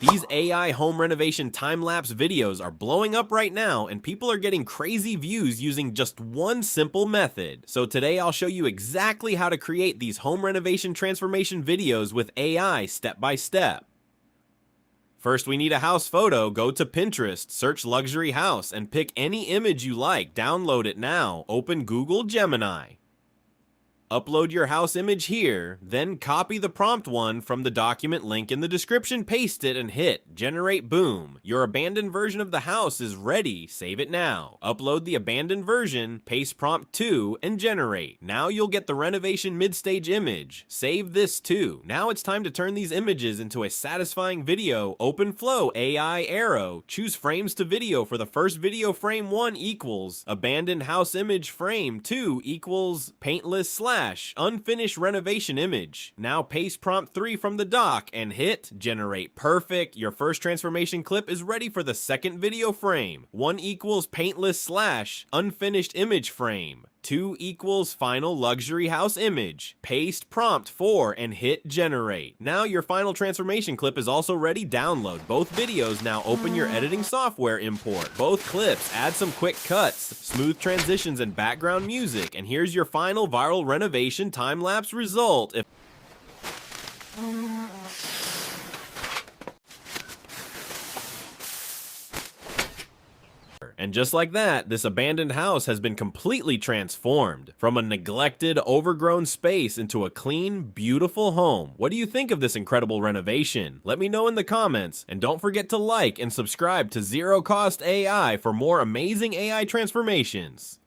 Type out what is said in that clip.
These AI home renovation time-lapse videos are blowing up right now, and people are getting crazy views using just one simple method. So today I'll show you exactly how to create these home renovation transformation videos with AI step by step. First, we need a house photo. Go to Pinterest, search luxury house, and pick any image you like. Download it now. Open Google Gemini. Upload your house image here, then copy the prompt one from the document link in the description, paste it, and hit generate. Boom. Your abandoned version of the house is ready. Save it now. Upload the abandoned version, paste prompt 2, and generate. Now you'll get the renovation mid-stage image. Save this too. Now it's time to turn these images into a satisfying video. Open Flow AI arrow. Choose frames to video. For the first video, frame 1 equals abandoned house image, frame 2 equals paintless / unfinished renovation image. Now paste prompt 3 from the doc and hit generate. Perfect. Your first transformation clip is ready for the second video frame. 1 equals paintless / unfinished image, frame 2 equals final luxury house image. Paste prompt 4 and hit generate. Now your final transformation clip is also ready. Download both videos. Now open your editing software, import both clips, add some quick cuts, smooth transitions, and background music. And here's your final viral renovation time-lapse result. And just like that, this abandoned house has been completely transformed from a neglected, overgrown space into a clean, beautiful home. What do you think of this incredible renovation? Let me know in the comments, and don't forget to like and subscribe to Zero Cost AI for more amazing AI transformations.